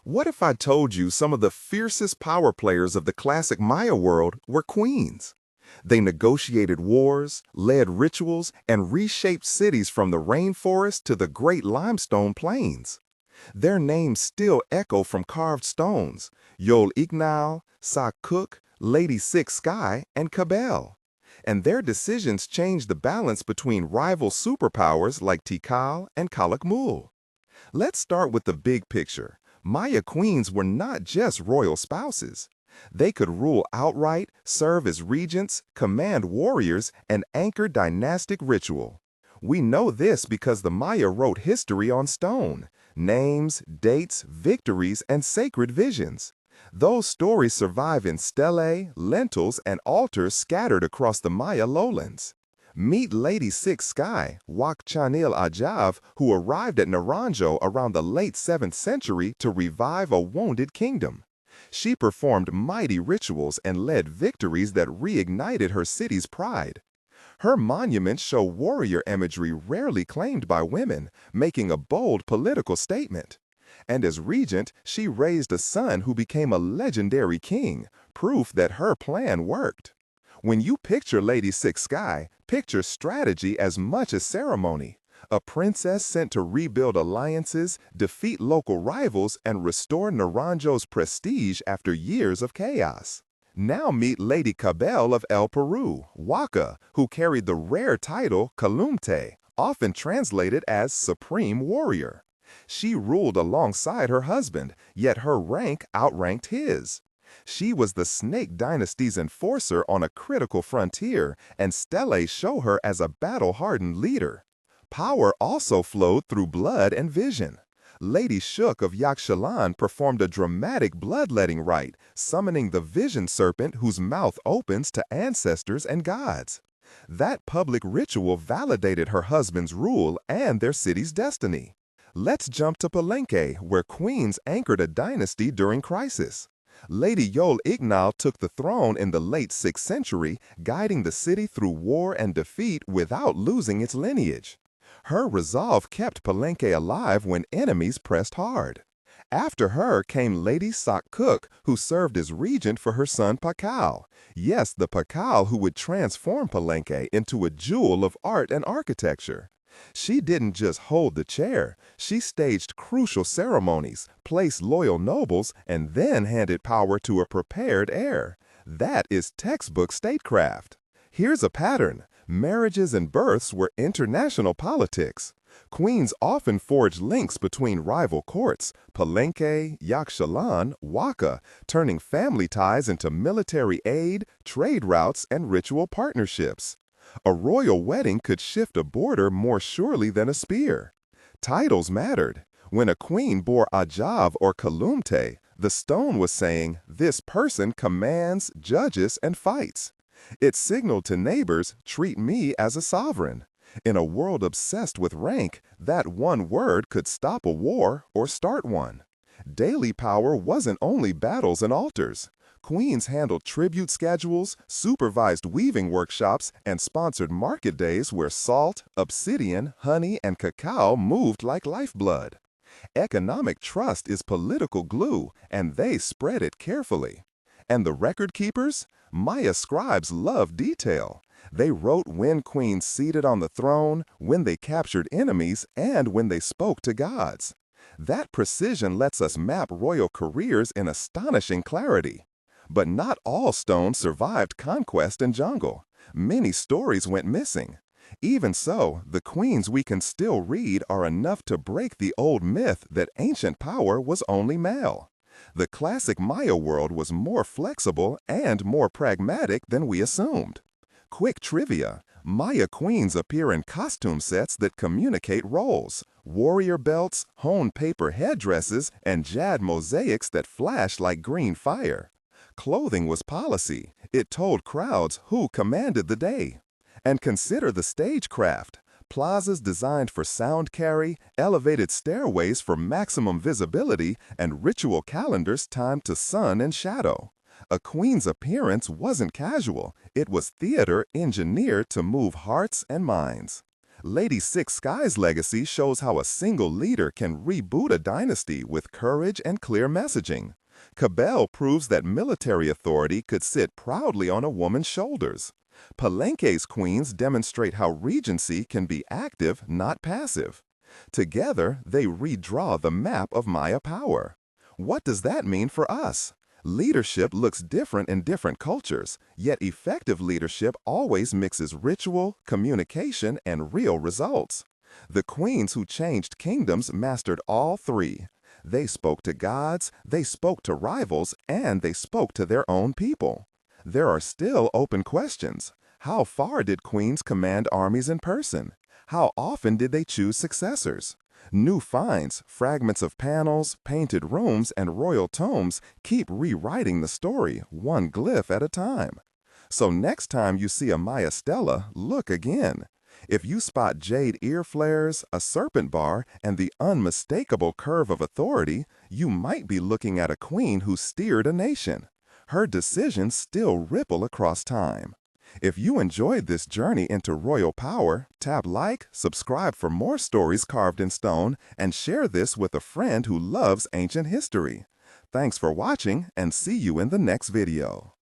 What if I told you some of the fiercest power players of the classic Maya world were queens? They negotiated wars, led rituals, and reshaped cities from the rainforest to the great limestone plains. Their names still echo from carved stones: Yol Ignal, Sa Cook, Lady Six Sky, and Cabell. And their decisions changed the balance between rival superpowers like Tikal and Kalakmul. Let's start with the big picture. Maya queens were not just royal spouses. They could rule outright, serve as regents, command warriors, and anchor dynastic ritual. We know this because the Maya wrote history on stone: names, dates, victories, and sacred visions. Those stories survive in stelae, lentils, and altars scattered across the Maya lowlands. Meet Lady Six Sky, Wak Chanil Ajav, who arrived at Naranjo around the late 7th century to revive a wounded kingdom. She performed mighty rituals and led victories that reignited her city's pride. Her monuments show warrior imagery rarely claimed by women, making a bold political statement. And as regent, she raised a son who became a legendary king, proof that her plan worked. When you picture Lady Six Sky, picture strategy as much as ceremony. A princess sent to rebuild alliances, defeat local rivals, and restore Naranjo's prestige after years of chaos. Now meet Lady Cabell of El Peru, Waka, who carried the rare title Kalumte, often translated as Supreme Warrior. She ruled alongside her husband, yet her rank outranked his. She was the Snake Dynasty's enforcer on a critical frontier, and stelae show her as a battle-hardened leader. Power also flowed through blood and vision. Lady Shook of Yaxchilan performed a dramatic bloodletting rite, summoning the vision serpent whose mouth opens to ancestors and gods. That public ritual validated her husband's rule and their city's destiny. Let's jump to Palenque, where queens anchored a dynasty during crisis. Lady Yol Ignal took the throne in the late 6th century, guiding the city through war and defeat without losing its lineage. Her resolve kept Palenque alive when enemies pressed hard. After her came Lady Sak Cook, who served as regent for her son Pakal. Yes, the Pakal who would transform Palenque into a jewel of art and architecture. She didn't just hold the chair, she staged crucial ceremonies, placed loyal nobles, and then handed power to a prepared heir. That is textbook statecraft. Here's a pattern. Marriages and births were international politics. Queens often forged links between rival courts, Palenque, Yaxchilan, Waka, turning family ties into military aid, trade routes, and ritual partnerships. A royal wedding could shift a border more surely than a spear. Titles mattered. When a queen bore Ajav or Kalumte, the stone was saying, "This person commands, judges, and fights." It signaled to neighbors, "Treat me as a sovereign." In a world obsessed with rank, that one word could stop a war or start one. Daily power wasn't only battles and altars. Queens handled tribute schedules, supervised weaving workshops, and sponsored market days where salt, obsidian, honey, and cacao moved like lifeblood. Economic trust is political glue, and they spread it carefully. And the record keepers? Maya scribes loved detail. They wrote when queens seated on the throne, when they captured enemies, and when they spoke to gods. That precision lets us map royal careers in astonishing clarity. But not all stones survived conquest and jungle. Many stories went missing. Even so, the queens we can still read are enough to break the old myth that ancient power was only male. The classic Maya world was more flexible and more pragmatic than we assumed. Quick trivia: Maya queens appear in costume sets that communicate roles: warrior belts, honed paper headdresses, and jade mosaics that flash like green fire. Clothing was policy. It told crowds who commanded the day. And consider the stagecraft. Plazas designed for sound carry, elevated stairways for maximum visibility, and ritual calendars timed to sun and shadow. A queen's appearance wasn't casual. It was theater engineered to move hearts and minds. Lady Six Sky's legacy shows how a single leader can reboot a dynasty with courage and clear messaging. Cabell proves that military authority could sit proudly on a woman's shoulders. Palenque's queens demonstrate how regency can be active, not passive. Together, they redraw the map of Maya power. What does that mean for us? Leadership looks different in different cultures, yet effective leadership always mixes ritual, communication, and real results. The queens who changed kingdoms mastered all three. They spoke to gods, they spoke to rivals, and they spoke to their own people. There are still open questions. How far did queens command armies in person? How often did they choose successors? New finds, fragments of panels, painted rooms, and royal tomes keep rewriting the story, one glyph at a time. So next time you see a Maya stela, look again. If you spot jade ear flares, a serpent bar, and the unmistakable curve of authority, you might be looking at a queen who steered a nation. Her decisions still ripple across time. If you enjoyed this journey into royal power, tap like, subscribe for more stories carved in stone, and share this with a friend who loves ancient history. Thanks for watching, and see you in the next video.